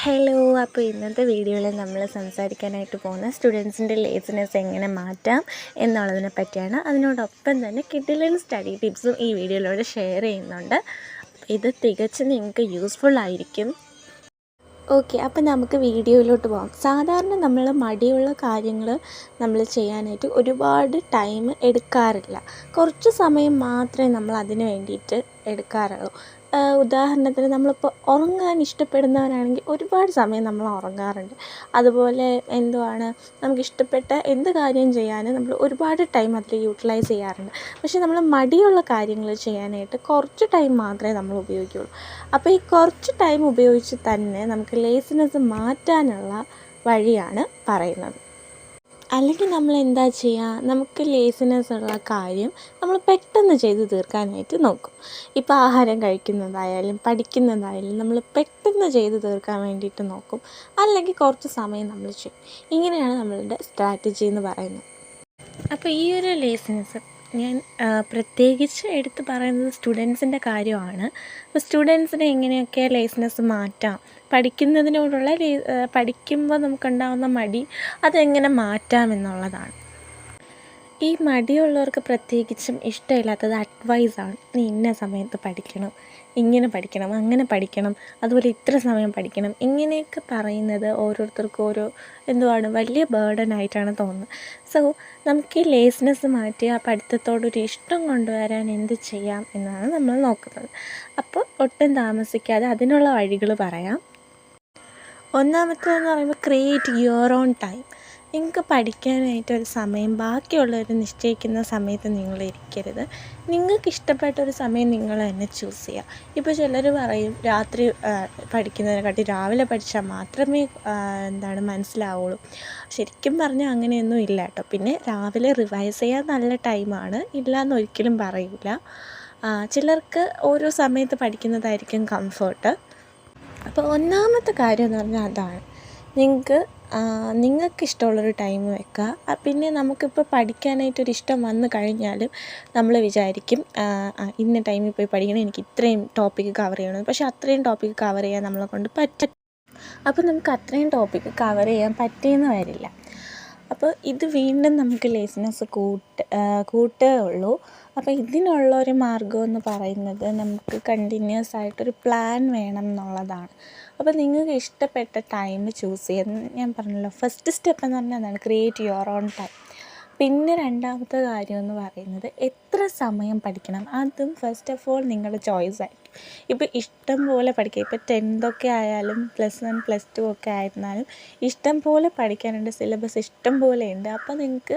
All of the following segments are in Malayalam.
ഹലോ. അപ്പോൾ ഇന്നത്തെ വീഡിയോയിൽ നമ്മൾ സംസാരിക്കാനായിട്ട് പോകുന്ന സ്റ്റുഡൻസിൻ്റെ ലേസിനെസ് എങ്ങനെ മാറ്റാം എന്നുള്ളതിനെ പറ്റിയാണ്. അതിനോടൊപ്പം തന്നെ കിഡിലൻ സ്റ്റഡി ടിപ്സും ഈ വീഡിയോയിലൂടെ ഷെയർ ചെയ്യുന്നുണ്ട്. ഇത് തികച്ചും നിങ്ങൾക്ക് യൂസ്ഫുൾ ആയിരിക്കും. ഓക്കെ, അപ്പോൾ നമുക്ക് വീഡിയോയിലോട്ട് പോകാം. സാധാരണ നമ്മൾ മടിയുള്ള കാര്യങ്ങൾ നമ്മൾ ചെയ്യാനായിട്ട് ഒരുപാട് ടൈം എടുക്കാറില്ല. കുറച്ച് സമയം മാത്രമേ നമ്മൾ അതിന് വേണ്ടിയിട്ട് എടുക്കാറുള്ളൂ. ഉദാഹരണത്തിന് നമ്മളിപ്പോൾ ഉറങ്ങാൻ ഇഷ്ടപ്പെടുന്നവരാണെങ്കിൽ ഒരുപാട് സമയം നമ്മൾ ഉറങ്ങാറുണ്ട്. അതുപോലെ നമുക്കിഷ്ടപ്പെട്ട എന്ത് കാര്യം ചെയ്യാനും നമ്മൾ ഒരുപാട് ടൈം അതിൽ യൂട്ടിലൈസ് ചെയ്യാറുണ്ട്. പക്ഷേ നമ്മൾ മടിയുള്ള കാര്യങ്ങൾ ചെയ്യാനായിട്ട് കുറച്ച് ടൈം മാത്രമേ നമ്മൾ ഉപയോഗിക്കുകയുള്ളൂ. അപ്പോൾ ഈ കുറച്ച് ടൈം ഉപയോഗിച്ച് തന്നെ നമുക്ക് ലേസിനെസ് മാറ്റാനുള്ള വഴിയാണ് പറയുന്നത്. അല്ലെങ്കിൽ നമ്മൾ എന്താ ചെയ്യുക, നമുക്ക് ലേസിനെസ് ഉള്ള കാര്യം നമ്മൾ പെട്ടെന്ന് ചെയ്ത് തീർക്കാനായിട്ട് നോക്കും. ഇപ്പോൾ ആഹാരം കഴിക്കുന്നതായാലും പഠിക്കുന്നതായാലും നമ്മൾ പെട്ടെന്ന് ചെയ്ത് തീർക്കാൻ വേണ്ടിയിട്ട് നോക്കും. അല്ലെങ്കിൽ കുറച്ച് സമയം നമ്മൾ ചെയ്യും. ഇങ്ങനെയാണ് നമ്മളുടെ സ്ട്രാറ്റജി എന്ന് പറയുന്നത്. അപ്പോൾ ഈ ഒരു ലേസിനെസ് ഞാൻ പ്രത്യേകിച്ച് എടുത്ത് പറയുന്നത് സ്റ്റുഡൻസിൻ്റെ കാര്യമാണ്. അപ്പോൾ സ്റ്റുഡൻസിന് എങ്ങനെയൊക്കെ ലേസിനെസ് മാറ്റാം, പഠിക്കുന്നതിനോടുള്ള പഠിക്കുമ്പോൾ നമുക്കുണ്ടാകുന്ന മടി അതെങ്ങനെ മാറ്റാം എന്നുള്ളതാണ്. ഈ മടിയുള്ളവർക്ക് പ്രത്യേകിച്ചും ഇഷ്ടമില്ലാത്തത് അഡ്വൈസാണ്. നീ ഇന്ന സമയത്ത് പഠിക്കണം, ഇങ്ങനെ പഠിക്കണം, അങ്ങനെ പഠിക്കണം, അതുപോലെ ഇത്ര സമയം പഠിക്കണം, ഇങ്ങനെയൊക്കെ പറയുന്നത് ഓരോരുത്തർക്കും വലിയ ബേർഡനായിട്ടാണ് തോന്നുന്നത്. സോ നമുക്ക് ഈ ലേസിനെസ് മാറ്റി ആ പഠിത്തത്തോടൊരു ഇഷ്ടം കൊണ്ടുവരാൻ എന്ത് ചെയ്യാം എന്നാണ് നമ്മൾ നോക്കുന്നത്. അപ്പോൾ ഒട്ടും താമസിക്കാതെ അതിനുള്ള വഴികൾ പറയാം. ഒന്നാമത്തേതെന്ന് പറയുമ്പോൾ ക്രിയേറ്റ് യുവർ ഓൺ ടൈം. നിങ്ങൾക്ക് പഠിക്കാനായിട്ടൊരു സമയം ബാക്കിയുള്ളവർ നിശ്ചയിക്കുന്ന സമയത്ത് നിങ്ങളിരിക്കരുത്. നിങ്ങൾക്ക് ഇഷ്ടപ്പെട്ടൊരു സമയം നിങ്ങൾ തന്നെ ചൂസ് ചെയ്യുക. ഇപ്പോൾ ചിലർ പറയും രാത്രി പഠിക്കുന്നതിനെക്കാട്ടി രാവിലെ പഠിച്ചാൽ മാത്രമേ മനസ്സിലാവുള്ളൂ. ശരിക്കും പറഞ്ഞാൽ അങ്ങനെയൊന്നും ഇല്ല കേട്ടോ. പിന്നെ രാവിലെ റിവൈസ് ചെയ്യാൻ നല്ല ടൈമാണ്, ഇല്ലയെന്ന് ഒരിക്കലും പറയില്ല. ചിലർക്ക് ഓരോ സമയത്ത് പഠിക്കുന്നതായിരിക്കും കംഫർട്ട്. അപ്പോൾ ഒന്നാമത്തെ കാര്യം എന്ന് പറഞ്ഞാൽ അതാണ്, നിങ്ങൾക്കിഷ്ടമുള്ളൊരു ടൈം വെക്കുക. പിന്നെ നമുക്കിപ്പോൾ പഠിക്കാനായിട്ടൊരിഷ്ടം വന്നു കഴിഞ്ഞാലും നമ്മൾ വിചാരിക്കും ഇന്ന ടൈമിൽ പോയി പഠിക്കണം, എനിക്ക് ഇത്രയും ടോപ്പിക്ക് കവർ ചെയ്യണം. പക്ഷേ അത്രയും ടോപ്പിക്ക് കവർ ചെയ്യാൻ നമ്മളെ കൊണ്ട് പറ്റും. അപ്പോൾ നമുക്ക് അത്രയും ടോപ്പിക്ക് കവർ ചെയ്യാൻ പറ്റിയെന്ന് വരില്ല. അപ്പോൾ ഇത് വീണ്ടും നമുക്ക് ലേസിനെസ് കൂട്ടേ ഉള്ളൂ. അപ്പോൾ ഇതിനുള്ളൊരു മാർഗ്ഗം എന്ന് പറയുന്നത് നമുക്ക് കണ്ടിന്യൂസ് ആയിട്ടൊരു പ്ലാൻ വേണം എന്നുള്ളതാണ്. അപ്പോൾ നിങ്ങൾക്ക് ഇഷ്ടപ്പെട്ട ടൈം ചൂസ് ചെയ്യാൻ ഞാൻ പറഞ്ഞല്ലോ. ഫസ്റ്റ് സ്റ്റെപ്പ് എന്ന് പറഞ്ഞാൽ അതാണ്, ക്രിയേറ്റ് യുവർ ഓൺ ടൈം. പിന്നെ രണ്ടാമത്തെ കാര്യം എന്ന് പറയുന്നത് എത്ര സമയം പഠിക്കണം. അതും ഫസ്റ്റ് ഓഫ് ഓൾ നിങ്ങളുടെ ചോയ്സ് ആയിരിക്കും. ഇപ്പോൾ ഇഷ്ടം പോലെ പഠിക്കുക. ഇപ്പോൾ 10th ആയാലും +1 +2 ഒക്കെ ആയിരുന്നാലും ഇഷ്ടം പോലെ പഠിക്കാനുണ്ട്, സിലബസ് ഇഷ്ടം പോലെ ഉണ്ട്. അപ്പോൾ നിങ്ങൾക്ക്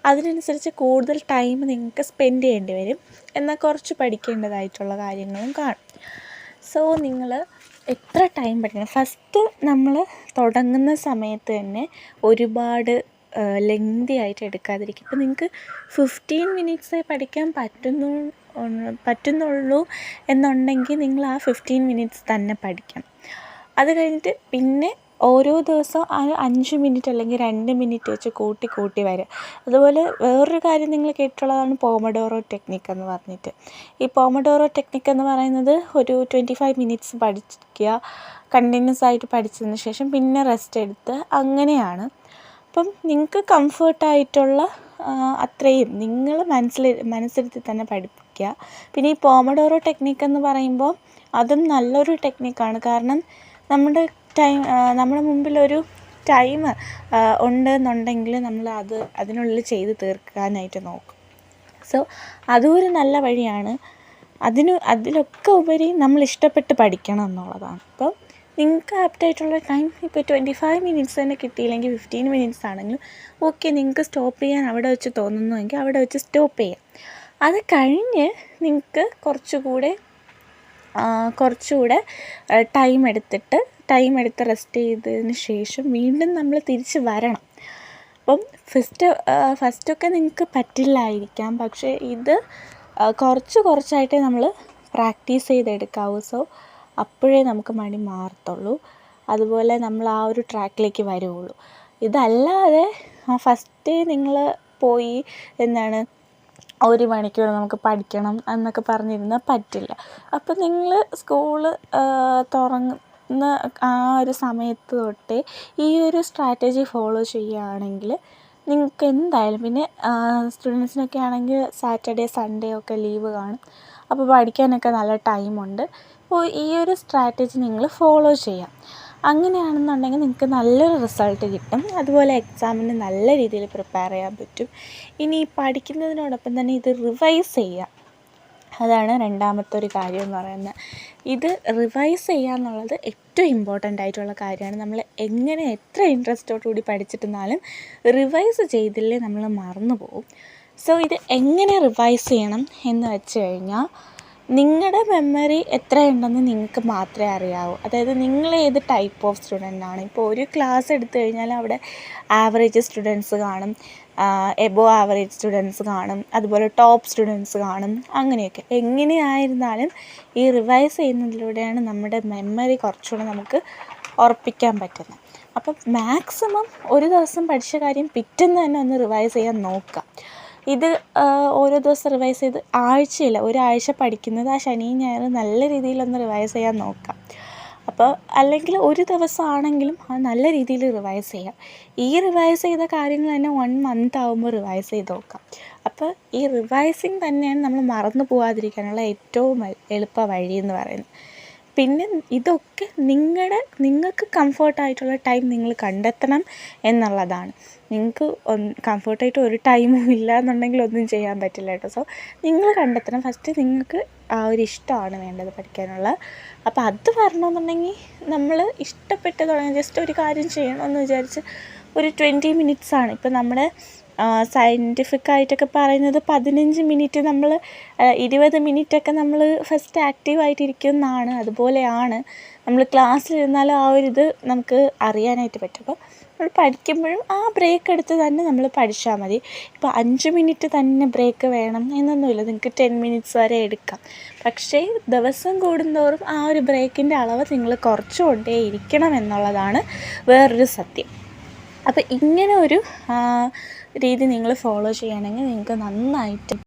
അതിനനുസരിച്ച് കൂടുതൽ ടൈം നിങ്ങൾക്ക് സ്പെൻഡ് ചെയ്യേണ്ടി വരും. എന്നാൽ കുറച്ച് പഠിക്കേണ്ടതായിട്ടുള്ള കാര്യങ്ങളും കാണും. സോ നിങ്ങൾ എത്ര ടൈം പഠിക്കണം. ഫസ്റ്റ് നമ്മൾ തുടങ്ങുന്ന സമയത്ത് തന്നെ ഒരുപാട് ലെങ്തി ആയിട്ട് എടുക്കാതിരിക്കും. ഇപ്പോൾ നിങ്ങൾക്ക് 15 മിനിറ്റ്സേ പഠിക്കാൻ പറ്റുന്നുള്ളൂ എന്നുണ്ടെങ്കിൽ നിങ്ങൾ ആ 15 മിനിറ്റ്സ് തന്നെ പഠിക്കണം. അത് കഴിഞ്ഞിട്ട് പിന്നെ ഓരോ ദിവസവും ആ 5 മിനിറ്റ് അല്ലെങ്കിൽ 2 മിനിറ്റ് വെച്ച് കൂട്ടി വരിക. അതുപോലെ വേറൊരു കാര്യം നിങ്ങൾ കേട്ടിട്ടുള്ളതാണ് പോമഡോറോ ടെക്നിക്ക് എന്ന് പറഞ്ഞിട്ട്. ഈ പോമഡോറോ ടെക്നിക്ക് എന്ന് പറയുന്നത് ഒരു 25 മിനിറ്റ്സ് പഠിക്കുക, കണ്ടിന്യൂസ് ആയിട്ട് പഠിച്ചതിന് ശേഷം പിന്നെ റെസ്റ്റ് എടുത്ത് അങ്ങനെയാണ്. അപ്പം നിങ്ങൾക്ക് കംഫർട്ടായിട്ടുള്ള അത്രയും നിങ്ങൾ മനസ്സിരുത്തി തന്നെ പഠിക്കുക. പിന്നെ ഈ പോമഡോറോ ടെക്നിക്ക് എന്ന് പറയുമ്പോൾ അതും നല്ലൊരു ടെക്നിക്കാണ്. കാരണം നമ്മുടെ മുമ്പിലൊരു ടൈം ഉണ്ടെന്നുണ്ടെങ്കിൽ നമ്മൾ അതിനുള്ളിൽ ചെയ്ത് തീർക്കാനായിട്ട് നോക്കും. സോ അതും ഒരു നല്ല വഴിയാണ്. അതിലൊക്കെ ഉപരി നമ്മൾ ഇഷ്ടപ്പെട്ട് പഠിക്കണം എന്നുള്ളതാണ്. അപ്പോൾ നിങ്ങൾക്ക് ആപ്റ്റായിട്ടുള്ള ടൈം ഇപ്പോൾ 25 മിനിറ്റ്സ് തന്നെ കിട്ടിയില്ലെങ്കിൽ 15 മിനിറ്റ്സ് ആണെങ്കിലും ഓക്കെ, നിങ്ങൾക്ക് സ്റ്റോപ്പ് ചെയ്യാൻ അവിടെ വെച്ച് തോന്നുന്നുവെങ്കിൽ അവിടെ വെച്ച് സ്റ്റോപ്പ് ചെയ്യാം. അത് കഴിഞ്ഞ് നിങ്ങൾക്ക് കുറച്ചുകൂടെ ടൈം എടുത്ത് റെസ്റ്റ് ചെയ്തതിന് ശേഷം വീണ്ടും നമ്മൾ തിരിച്ച് വരണം. അപ്പം ഫസ്റ്റൊക്കെ നിങ്ങൾക്ക് പറ്റില്ലായിരിക്കാം, പക്ഷേ ഇത് കുറച്ചായിട്ടേ നമ്മൾ പ്രാക്ടീസ് ചെയ്തെടുക്കാവൂ. സോ അപ്പോഴേ നമുക്ക് മടി മാറത്തുള്ളൂ. അതുപോലെ നമ്മൾ ആ ഒരു ട്രാക്കിലേക്ക് വരുള്ളൂ. ഇതല്ലാതെ ഫസ്റ്റ് നിങ്ങൾ പോയി 1 മണിക്കൂർ നമുക്ക് പഠിക്കണം എന്നൊക്കെ പറഞ്ഞിരുന്നാൽ പറ്റില്ല. അപ്പോൾ നിങ്ങൾ സ്കൂള് ആ ഒരു സമയത്ത് തൊട്ടേ ഈ ഒരു സ്ട്രാറ്റജി ഫോളോ ചെയ്യുകയാണെങ്കിൽ നിങ്ങൾക്ക് എന്തായാലും, പിന്നെ സ്റ്റുഡൻസിനൊക്കെ ആണെങ്കിൽ സാറ്റർഡേ സൺഡേ ഒക്കെ ലീവ് കാണും, അപ്പോൾ പഠിക്കാനൊക്കെ നല്ല ടൈമുണ്ട്. അപ്പോൾ ഈ ഒരു സ്ട്രാറ്റജി നിങ്ങൾ ഫോളോ ചെയ്യാം. അങ്ങനെയാണെന്നുണ്ടെങ്കിൽ നിങ്ങൾക്ക് നല്ലൊരു റിസൾട്ട് കിട്ടും. അതുപോലെ എക്സാമിന് നല്ല രീതിയിൽ പ്രിപ്പയർ ചെയ്യാൻ പറ്റും. ഇനി പഠിക്കുന്നതിനോടൊപ്പം തന്നെ ഇത് റിവൈസ് ചെയ്യുക, അതാണ് രണ്ടാമത്തെ ഒരു കാര്യം എന്ന് പറയുന്നത്. ഇത് റിവൈസ് ചെയ്യുക എന്നുള്ളത് ഏറ്റവും ഇമ്പോർട്ടൻ്റ് ആയിട്ടുള്ള കാര്യമാണ്. നമ്മൾ എങ്ങനെ എത്ര ഇൻട്രസ്റ്റോടുകൂടി പഠിച്ചിട്ടുന്നാലും റിവൈസ് ചെയ്തില്ലേ നമ്മൾ മറന്നു പോകും. സോ ഇത് എങ്ങനെ റിവൈസ് ചെയ്യണം എന്ന് വെച്ച് കഴിഞ്ഞാൽ, നിങ്ങളുടെ മെമ്മറി എത്രയുണ്ടെന്ന് നിങ്ങൾക്ക് മാത്രമേ അറിയാവൂ. അതായത് നിങ്ങൾ ഏത് ടൈപ്പ് ഓഫ് സ്റ്റുഡൻ്റാണ്. ഇപ്പോൾ ഒരു ക്ലാസ് എടുത്തു കഴിഞ്ഞാൽ അവിടെ ആവറേജ് സ്റ്റുഡൻസ് കാണും, എബോവ് ആവറേജ് സ്റ്റുഡൻസ് കാണും, അതുപോലെ ടോപ്പ് സ്റ്റുഡൻസ് കാണും. അങ്ങനെയൊക്കെ എങ്ങനെയായിരുന്നാലും ഈ റിവൈസ് ചെയ്യുന്നതിലൂടെയാണ് നമ്മുടെ മെമ്മറി കുറച്ചുകൂടെ നമുക്ക് ഉറപ്പിക്കാൻ പറ്റുന്നത്. അപ്പം മാക്സിമം ഒരു ദിവസം പഠിച്ച കാര്യം പിറ്റേന്ന് തന്നെ ഒന്ന് റിവൈസ് ചെയ്യാൻ നോക്കുക. ഇത് ഓരോ ദിവസം റിവൈസ് ചെയ്ത് ആഴ്ചയില്ല, ഒരാഴ്ച പഠിക്കുന്നത് ആ ശനിയും ഞായറും നല്ല രീതിയിലൊന്ന് റിവൈസ് ചെയ്യാൻ നോക്കാം. അപ്പോൾ അല്ലെങ്കിൽ ഒരു ദിവസമാണെങ്കിലും അത് നല്ല രീതിയിൽ റിവൈസ് ചെയ്യാം. ഈ റിവൈസ് ചെയ്ത കാര്യങ്ങൾ തന്നെ 1 മന്ത് ആകുമ്പോൾ റിവൈസ് ചെയ്ത് നോക്കാം. അപ്പോൾ ഈ റിവൈസിങ് തന്നെയാണ് നമ്മൾ മറന്നു പോകാതിരിക്കാനുള്ള ഏറ്റവും എളുപ്പ വഴി എന്ന് പറയുന്നത്. പിന്നെ ഇതൊക്കെ നിങ്ങൾക്ക് കംഫർട്ടായിട്ടുള്ള ടൈം നിങ്ങൾ കണ്ടെത്തണം എന്നുള്ളതാണ്. നിങ്ങൾക്ക് കംഫർട്ടായിട്ട് ഒരു ടൈമും ഇല്ല എന്നുണ്ടെങ്കിൽ ഒന്നും ചെയ്യാൻ പറ്റില്ല കേട്ടോ. സോ നിങ്ങൾ കണ്ടെത്തണം. ഫസ്റ്റ് നിങ്ങൾക്ക് ആ ഒരു ഇഷ്ടമാണ് വേണ്ടത് പഠിക്കാനുള്ള. അപ്പോൾ അത് വരണമെന്നുണ്ടെങ്കിൽ നമ്മൾ ഇഷ്ടപ്പെട്ട് തുടങ്ങി ജസ്റ്റ് ഒരു കാര്യം ചെയ്യണമെന്ന് വിചാരിച്ച് ഒരു 20 മിനിറ്റ്സാണ്. ഇപ്പോൾ നമ്മുടെ സയൻറ്റിഫിക്കായിട്ടൊക്കെ പറയുന്നത് 15 മിനിറ്റ്, നമ്മൾ 20 മിനിറ്റൊക്കെ നമ്മൾ ഫസ്റ്റ് ആക്റ്റീവായിട്ടിരിക്കുന്നതാണ്. അതുപോലെയാണ് നമ്മൾ ക്ലാസ്സിലിരുന്നാലും ആ ഒരു ഇത് നമുക്ക് അറിയാനായിട്ട് പറ്റും. അപ്പോൾ നമ്മൾ പഠിക്കുമ്പോഴും ആ ബ്രേക്ക് എടുത്ത് തന്നെ നമ്മൾ പഠിച്ചാൽ മതി. ഇപ്പോൾ 5 മിനിറ്റ് തന്നെ ബ്രേക്ക് വേണം എന്നൊന്നുമില്ല, നിങ്ങൾക്ക് 10 മിനിറ്റ്സ് വരെ എടുക്കാം. പക്ഷേ ദിവസം കൂടുന്തോറും ആ ഒരു ബ്രേക്കിൻ്റെ അളവ് നിങ്ങൾ കുറച്ചുകൊണ്ടേ ഇരിക്കണം എന്നുള്ളതാണ് വേറൊരു സത്യം. അപ്പോൾ ഇങ്ങനെ ഒരു രീതി നിങ്ങൾ ഫോളോ ചെയ്യുകയാണെങ്കിൽ നിങ്ങൾക്ക് നന്നായിട്ട്